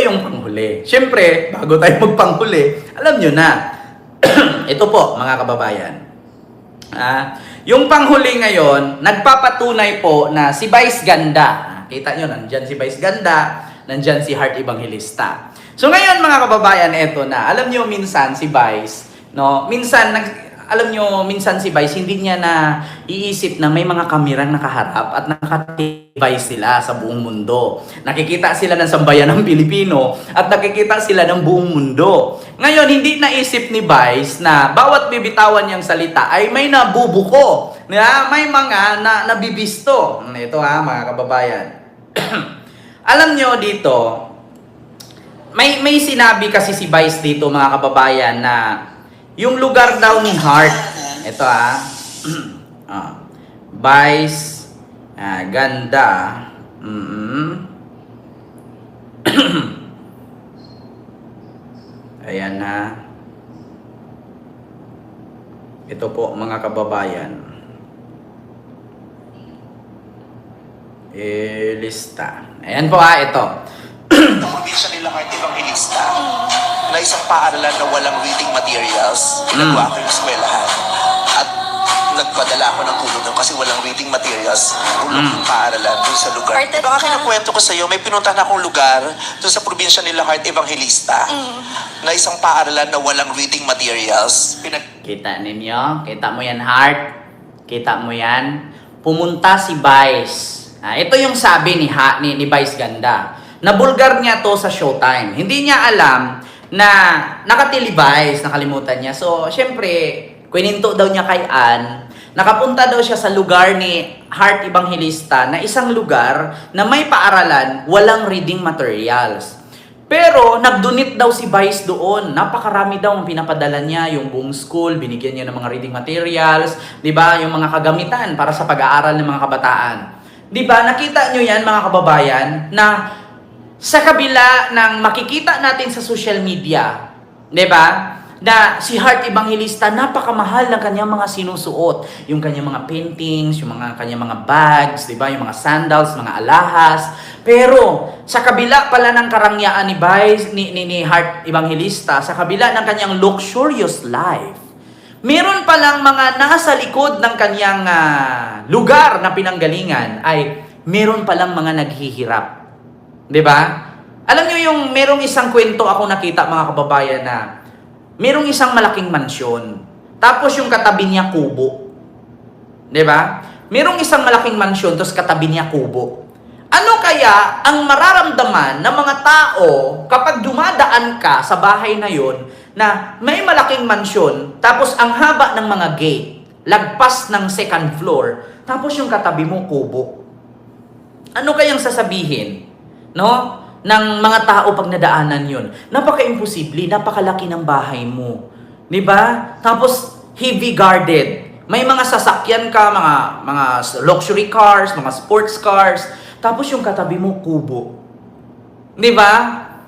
yung panghuli. Siyempre, bago tayo magpanghuli, alam nyo na. Ito po, mga kababayan. Yung panghuli ngayon, nagpapatunay po na si Vice Ganda. Kita nyo, nandyan si Vice Ganda, nandyan si Heart Evangelista. So ngayon mga kababayan, eto na. Alam nyo minsan si Vice, no? Alam nyo, minsan si Vice, hindi niya na iisip na may mga kamerang nakaharap at nakatibay sila sa buong mundo. Nakikita sila ng sambayan ng Pilipino at nakikita sila ng buong mundo. Ngayon, hindi naisip ni Vice na bawat bibitawan niyang salita ay may nabubuko. May mga nabibisto. Ito mga kababayan. Alam nyo dito, may sinabi kasi si Vice dito mga kababayan na yung lugar daw ni Heart, ito Vice Ganda, ayan ito po mga kababayan, lista, ayan po ito. Ang probinsya nila Heart Evangelista na isang paaralan na walang reading materials. Pinagawa ko yung eskwelahan at nagpadala ako ng tulong doon kasi walang reading materials. Tulong yung paaralan doon sa lugar. Baka kinakwento ko sa iyo, may pinuntahan akong lugar doon sa probinsya nila Heart Evangelista na isang paaralan na walang reading materials. Kita ninyo? Kita mo yan, Heart? Kita mo yan? Pumunta si Vice. Ito yung sabi ni Vice Ganda. Nabulgar niya to sa Showtime. Hindi niya alam na nakatelevize, nakalimutan niya. So, syempre, kwininto daw niya kay Ann, nakapunta daw siya sa lugar ni Heart Evangelista na isang lugar na may paaralan, walang reading materials. Pero, nagdonate daw si Vice doon. Napakarami daw ang pinapadala niya, yung buong school, binigyan niya ng mga reading materials, di ba? Yung mga kagamitan para sa pag-aaral ng mga kabataan. Di ba? Nakita nyo yan, mga kababayan, na sa kabila ng makikita natin sa social media, 'di ba? Na si Heart Evangelista napakamahal ng kanyang mga sinusuot, yung kanyang mga paintings, yung kanyang mga bags, 'di ba? Yung mga sandals, mga alahas. Pero sa kabila pala ng karangyaan ni Vice ni Heart Evangelista, sa kabila ng kanyang luxurious life, meron palang mga nasa likod ng kanyang lugar na pinanggalingan ay meron palang mga naghihirap. 'Di ba? Alam niyo yung merong isang kwento ako nakita mga kababayan na merong isang malaking mansyon. Tapos yung katabi niya kubo. 'Di ba? Merong isang malaking mansyon tapos katabi niya kubo. Ano kaya ang mararamdaman ng mga tao kapag dumadaan ka sa bahay na yon na may malaking mansyon tapos ang haba ng mga gate, lagpas ng second floor, tapos yung katabi mo kubo? Ano kayang sasabihin? No? Ng mga tao pag nadaanan yun. Napaka-imposible, napakalaki ng bahay mo. 'Di ba? Tapos heavy guarded. May mga sasakyan ka, mga luxury cars, mga sports cars. Tapos yung katabi mo kubo. 'Di ba?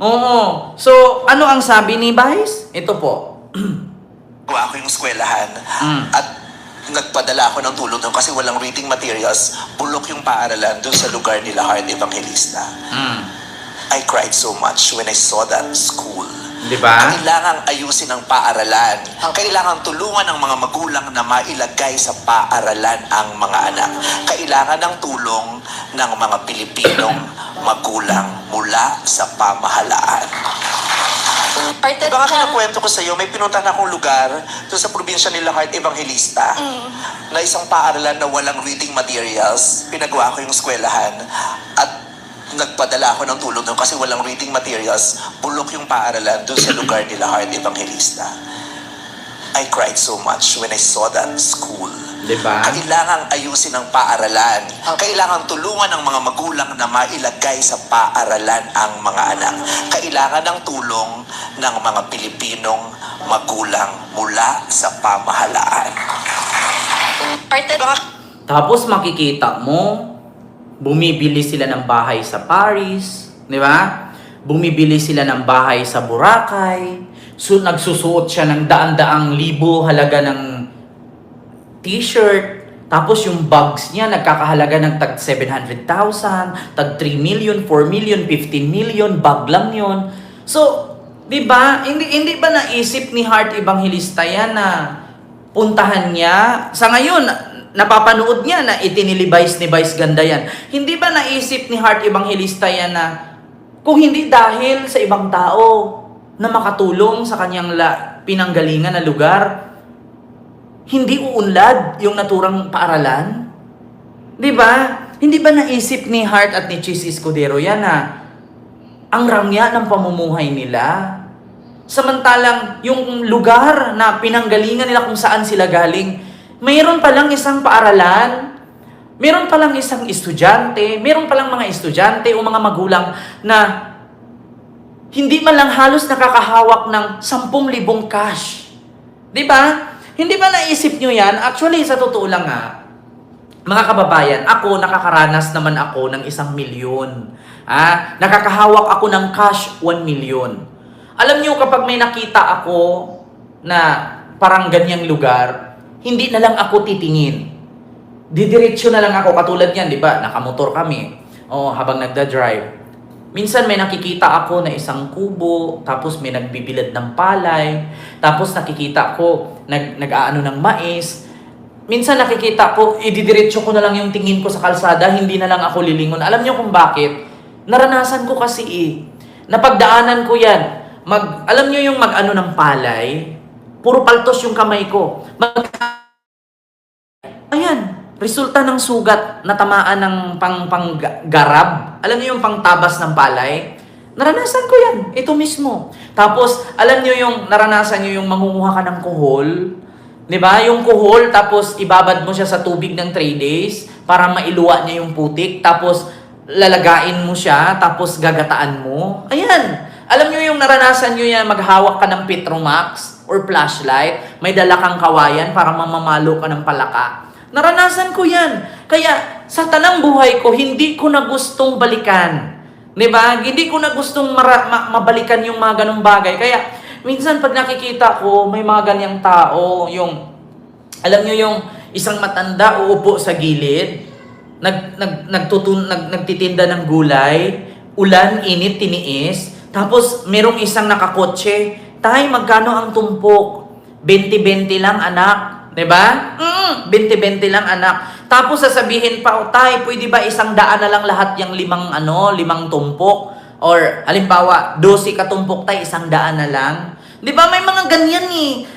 Oo. So, ano ang sabi ni Vice? Ito po. Gawa ko yung eskwelahan at nagpadala ako ng tulong doon kasi walang reading materials. Bulok yung paaralan doon sa lugar nila Heart Evangelista. I cried so much when I saw that school. Diba? Kailangang ayusin ang paaralan. Kailangang tulungan ng mga magulang na mailagay sa paaralan ang mga anak. Kailangan ng tulong ng mga Pilipinong magulang mula sa pamahalaan. Baka kinakwento ko sa iyo, may pinuntahan akong lugar doon sa probinsya nila Heart Evangelista na isang paaralan na walang reading materials. Pinagawa ko yung eskwelahan at nagpadala ako ng tulong doon kasi walang reading materials. Bulok yung paaralan doon sa lugar nila Heart Evangelista. I cried so much when I saw that school. Diba? Kailangang ayusin ang paaralan. Kailangang tulungan ng mga magulang na mailagay sa paaralan ang mga anak. Kailangan ng tulong ng mga Pilipinong magulang mula sa pamahalaan. Tapos makikita mo, bumibili sila ng bahay sa Paris, di ba? Bumibili sila ng bahay sa Boracay. So, nagsusuot siya ng daan-daang libo halaga ng t-shirt. Tapos yung bags niya, nagkakahalaga ng tag 700,000, tag 3 million, 4 million, 15 million, bag lang yun. So, di ba, hindi ba naisip ni Heart Evangelista yan na puntahan niya? Sa ngayon, napapanood niya na itinilibays ni Vice Ganda yan. Hindi ba naisip ni Heart Evangelista yan na kung hindi dahil sa ibang tao na makatulong sa kanyang pinanggalingan na lugar, hindi uunlad yung naturang paaralan? Di ba? Hindi ba naisip ni Heart at ni Chis Escudero yan na ang rangya ng pamumuhay nila? Samantalang yung lugar na pinanggalingan nila kung saan sila galing, mayroon palang isang paaralan, mayroon palang isang estudyante, mayroon palang mga estudyante o mga magulang na hindi man lang halos nakakahawak ng 10,000 cash. Di ba? Hindi ba naisip nyo yan? Actually, sa totoo lang nga, mga kababayan, ako, nakakaranas naman ako ng 1 milyon. Nakakahawak ako ng cash 1 million. Alam nyo, kapag may nakita ako na parang ganyang lugar, hindi na lang ako titingin. Didiretso na lang ako. Katulad yan, di ba? Nakamotor kami. Habang nagda-drive. Minsan may nakikita ako na isang kubo, tapos may nagbibilad ng palay, tapos nakikita ko nag-aano ng mais. Minsan nakikita ko, ididiretso ko na lang yung tingin ko sa kalsada, hindi na lang ako lilingon. Alam niyo kung bakit? Naranasan ko kasi napagdaanan ko yan. Alam niyo yung mag-ano ng palay, puro paltos yung kamay ko. Ayan, resulta ng sugat na tamaan ng panggarab. Alam niyo yung pangtabas ng palay? Naranasan ko yan. Ito mismo. Tapos, alam niyo yung naranasan niyo yung mangunguha ka ng kuhol? Di ba? Yung kuhol, tapos ibabad mo siya sa tubig ng 3 days para mailuwa niya yung putik. Tapos, lalagain mo siya, tapos gagataan mo. Ayan. Alam niyo yung naranasan niyo yan, maghawak ka ng Petromax or flashlight, may dala kang kawayan para mamamalo ka ng palaka. Naranasan ko yan. Kaya sa tanang buhay ko, hindi ko na gustong balikan. Diba? Hindi ko na gustong mabalikan yung mga ganong bagay. Kaya minsan pag nakikita ko, may mga ganyang tao, alam nyo yung isang matanda uupo sa gilid, nagtitinda ng gulay, ulan, init, tiniis, tapos merong isang nakakotse, tay, magkano ang tumpok? 20-20 lang, anak. Diba? 20-20 lang, anak. Tapos sasabihin pa, tay, pwede ba 100 na lang lahat yung 5 tumpok? Or, halimbawa, 12 katumpok, tay, 100 na lang. Diba? May mga ganyan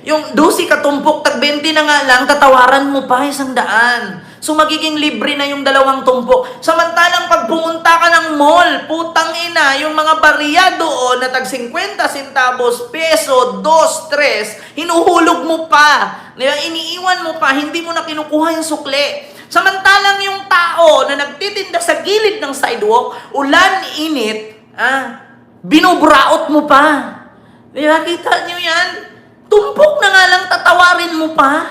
Yung 12 katumpok, tag 20 na nga lang, tatawaran mo pa 100. So, magiging libre na yung 2 tumpok. Samantalang pag pumunta ka ng mall, putang ina, yung mga bariya doon na tag 50 centavos, peso, 2, 3, hinuhulog mo pa. Iniiwan mo pa, hindi mo na kinukuha yung sukle. Samantalang yung tao na nagtitinda sa gilid ng sidewalk, ulan, init, binubraot mo pa. Diba, kita nyo yan? Tumpok na nga lang, tatawarin mo pa.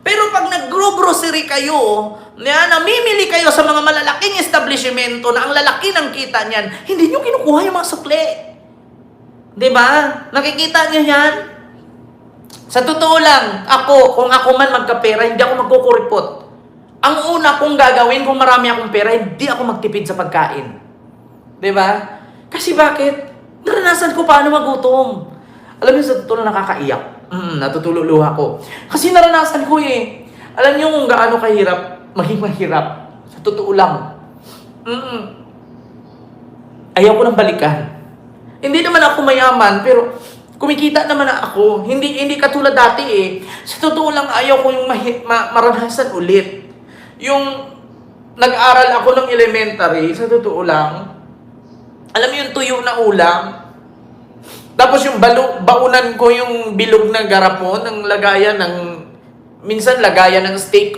Pero pag nag-grocery kayo, namimili kayo sa mga malalaking establishmento na ang lalaki ng kita niyan, hindi nyo kinukuha yung mga sukle. Diba? Nakikita nyo yan? Sa totoo lang, kung ako man magkapera, hindi ako magkukuripot. Ang una kong gagawin, kung marami akong pera, hindi ako magtipid sa pagkain. Diba? Kasi bakit? Naranasan ko paano magutom. Alam niyo, sa totoo lang nakakaiyak. Natutululuha ko. Kasi naranasan ko Alam niyo kung gaano kahirap, maging mahirap. Sa totoo lang. Ayaw ko nang balikan. Hindi naman ako mayaman, pero kumikita naman na ako. Hindi katulad dati Sa totoo lang, ayaw ko yung maranasan ulit. Yung nag-aral ako ng elementary, sa totoo lang, alam mo yung tuyo na ulam? Tapos yung baunan ko yung bilog na garapon, ng lagayan minsan lagayan ng steak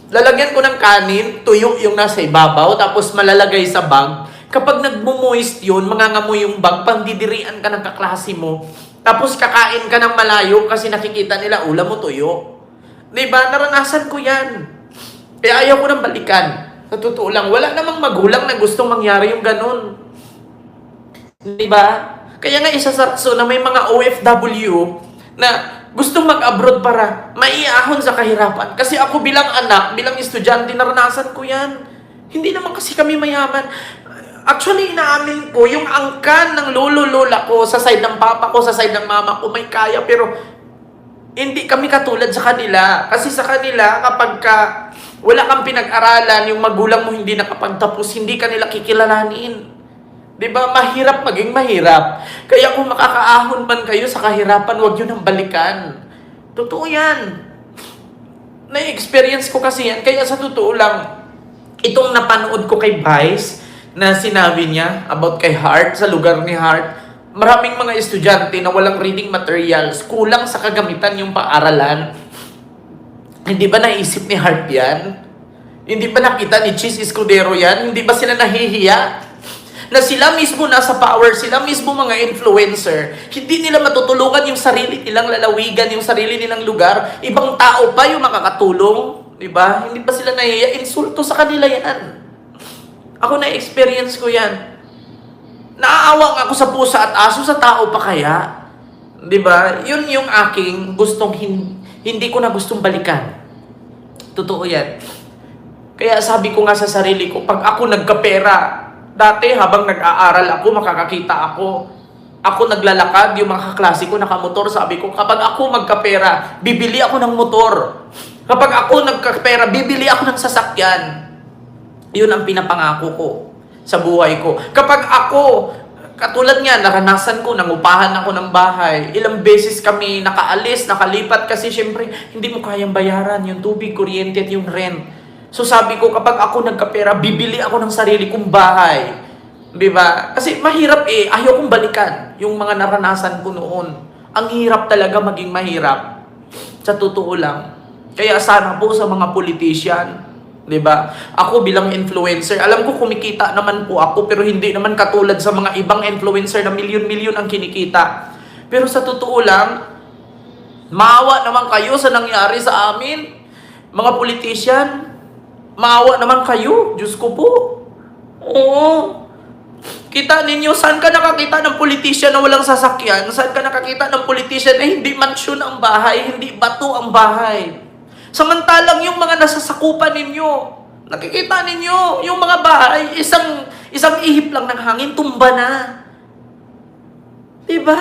lalagyan ko ng kanin, tuyo yung nasa ibabaw, tapos malalagay sa bag. Kapag nagmo-moist yun, mangangamoy yung bag, pandidirian ka ng kaklase mo, tapos kakain ka ng malayo kasi nakikita nila ulam mo tuyo. Diba? Naranasan ko yan. Kaya ayaw ko nang balikan. Sa totoo lang, wala namang magulang na gustong mangyari yung ganun. Diba? Kaya nga isa sa rason na may mga OFW na gustong mag-abroad para maiahon sa kahirapan. Kasi ako bilang anak, bilang estudyante, naranasan ko yan. Hindi naman kasi kami mayaman. Actually, inaamin ko, yung angkan ng lolo-lola ko, sa side ng papa ko, sa side ng mama ko, may kaya. Pero, hindi kami katulad sa kanila. Kasi sa kanila, kapag wala kang pinag-aralan, yung magulang mo hindi nakapagtapos, hindi ka nila kikilalanin. Diba? Mahirap maging mahirap. Kaya kung makakaahon man kayo sa kahirapan, huwag yun ang balikan. Totoo yan. Na-experience ko kasi yan. Kaya sa totoo lang, itong napanood ko kay Vice, na sinabi niya about kay Hart, sa lugar ni Hart, maraming mga estudyante na walang reading materials, kulang sa kagamitan yung paaralan. Hindi ba naisip ni Hart yan? Hindi ba nakita ni Cheese Escudero yan? Hindi ba sila nahihiya? Na sila mismo nasa power, sila mismo mga influencer, hindi nila matutulungan yung sarili nilang lalawigan, yung sarili nilang lugar, ibang tao pa yung makakatulong, di ba? Hindi ba sila nahihiya? Insulto sa kanila yan. Ako na-experience ko yan. Naaawa ako sa pusa at aso, sa tao pa kaya? Di ba? Yun yung aking gustong, hindi ko na gustong balikan. Totoo yan. Kaya sabi ko nga sa sarili ko, pag ako nagkapera, dati habang nag-aaral ako, makakakita ako. Ako naglalakad, yung mga kaklase ko nakamotor, sabi ko, kapag ako magkapera, bibili ako ng motor. Kapag ako nagkapera, bibili ako ng sasakyan. Yun ang pinapangako ko sa buhay ko. Kapag ako, katulad nga, naranasan ko, nangupahan ako ng bahay. Ilang beses kami nakaalis, nakalipat kasi syempre, hindi mo kayang bayaran yung tubig, kuryente at yung rent. So sabi ko, kapag ako nagkapera, bibili ako ng sarili kong bahay. Diba? Kasi mahirap ayaw kong balikan yung mga naranasan ko noon. Ang hirap talaga maging mahirap. Sa totoo lang. Kaya sana po sa mga politician, diba? Ako bilang influencer, alam ko kumikita naman po ako, pero hindi naman katulad sa mga ibang influencer na milyon-milyon ang kinikita. Pero sa totoo lang, maawa naman kayo sa nangyari sa amin. Mga politician, maawa naman kayo. Diyos ko po. Oo. Kita ninyo, saan ka nakakita ng politician na walang sasakyan? Saan ka nakakita ng politician na hindi mansyon ang bahay, hindi bato ang bahay? Samantalang yung mga nasasakupan ninyo, nakikita ninyo, yung mga bahay, isang ihip lang ng hangin, tumba na. Diba?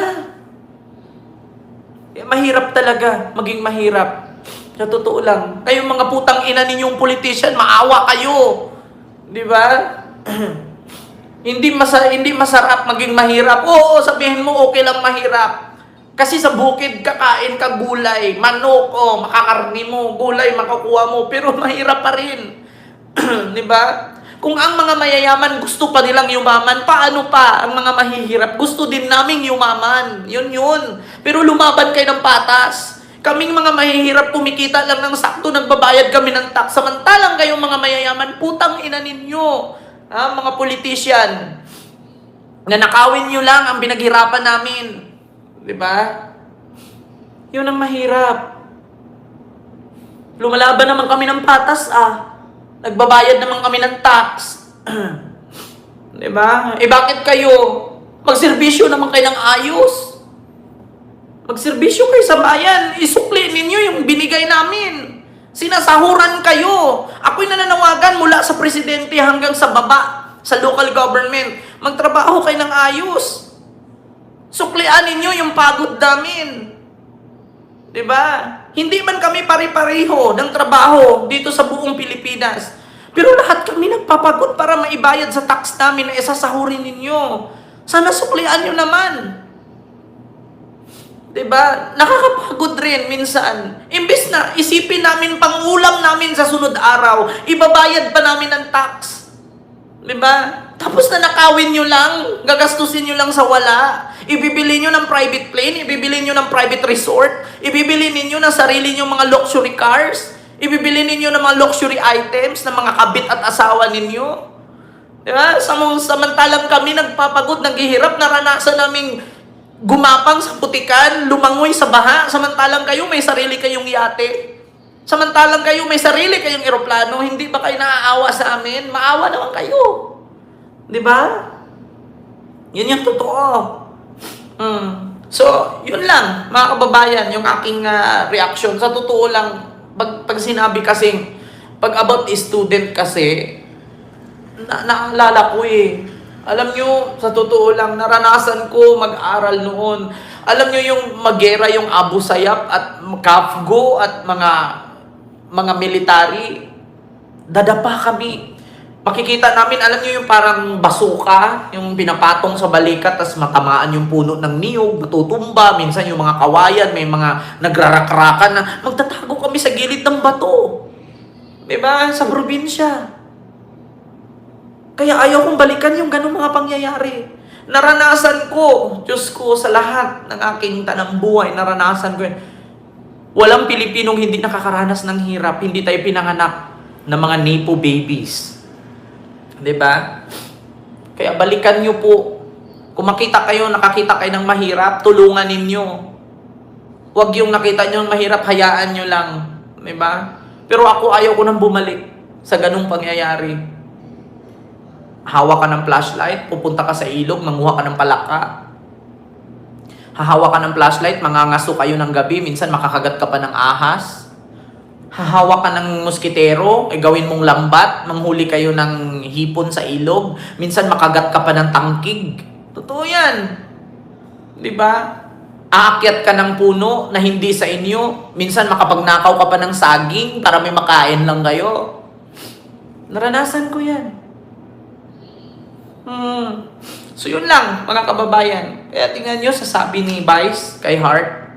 Mahirap talaga, maging mahirap. Sa totoo lang. Kayong mga putang ina ninyong politician, maawa kayo. Di ba? Hindi masarap maging mahirap. Oo, sabihin mo okay lang mahirap. Kasi sa bukid kakain ka gulay, manok, makakarni mo, gulay makukuha mo, pero mahirap pa rin. Di ba? Kung ang mga mayayaman gusto pa nilang yumaman, paano pa ang mga mahihirap? Gusto din naming yumaman. Yun. Pero lumaban kayo ng patas. Kaming mga mahihirap kumikita lang ng sakto, nagbabayad kami ng tax. Samantalang kayong mga mayayaman, putang ina ninyo. Mga politician. Nanakawin nyo lang ang pinaghirapan namin. Diba? Yun ang mahirap. Lumalaban naman kami ng patas, Nagbabayad naman kami ng tax. Diba? Bakit kayo? Magserbisyo naman kayo ng ayos. Magserbisyo kayo sa bayan. Isukli ninyo yung binigay namin. Sinasahuran kayo. Ako'y nananawagan mula sa presidente hanggang sa baba, sa local government. Magtrabaho kayo ng ayos. Suklian ninyo yung pagod namin. Diba? Hindi man kami pare-pareho ng trabaho dito sa buong Pilipinas. Pero lahat kami nagpapagod para maibayad sa tax namin na isasahurin ninyo. Sana suklian nyo naman. Diba? Nakakapagod rin minsan. Imbes na isipin namin pang-ulam namin sa sunod araw, ibabayad pa namin ng tax. Diba? Tapos na nakawin nyo lang, gagastusin nyo lang sa wala. Ibibili nyo ng private plane, ibibili nyo ng private resort, ibibili ninyo ng sarili nyo mga luxury cars, ibibili ninyo ng mga luxury items ng mga kabit at asawa ninyo. Diba? Samantalang kami nagpapagod, naghihirap, naranasan naming gumapang sa putikan, lumangoy sa baha, samantalang kayo may sarili kayong yate. Samantalang kayo may sarili kayong eroplano, hindi ba kayo naaawa sa amin? Maawa naman kayo. Di ba? Yun yung totoo. So, yun lang, mga kababayan, yung aking reaction. Sa totoo lang, pag sinabi kasing, pag about student kasi, naalala ko eh. Alam nyo, sa totoo lang, naranasan ko mag-aral noon. Alam nyo yung magera, yung Abu Sayyaf at Kafgo at mga military, dadapa kami. Makikita namin, alam nyo yung parang basuka, yung pinapatong sa balikat, tas matamaan yung puno ng niyog, matutumba, minsan yung mga kawayan, may mga nagrarakrakan na magtatago kami sa gilid ng bato. Diba? Sa probinsya. Kaya ayaw kong balikan yung ganung mga pangyayari. Naranasan ko, Diyos ko, sa lahat ng aking tanang buhay, naranasan ko yun. Walang Pilipinong hindi nakakaranas ng hirap, hindi tayo pinanganak ng mga nepo babies. Diba? Kaya balikan nyo po. Kung makita kayo, nakakita kayo ng mahirap, tulungan ninyo. Huwag yung nakita nyo ng mahirap, hayaan nyo lang. Diba? Pero ako ayaw ko nang bumalik sa ganung pangyayari. Hawak ka ng flashlight, pupunta ka sa ilog, manguha ka ng palaka. Hahawa ka ng flashlight, mangangaso kayo ng gabi, minsan makakagat ka pa ng ahas. Hahawa ka ng moskitero, gawin mong lambat, manghuli kayo ng hipon sa ilog, minsan makagat ka pa ng tangkig. Totoo yan. Diba? Aakyat ka ng puno na hindi sa inyo, minsan makapagnakaw ka pa ng saging para may makain lang kayo. Naranasan ko yan. So yun lang, mga kababayan. Kaya tingnan nyo sa sabi ni Vice kay Hart,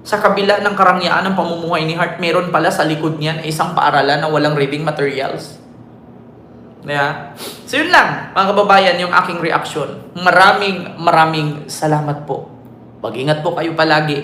sa kabila ng karangyaan ng pamumuhay ni Hart, meron pala sa likod niyan isang paaralan na walang reading materials. Yeah. So yun lang, mga kababayan, yung aking reaction. Maraming salamat po. Mag-ingat po kayo palagi.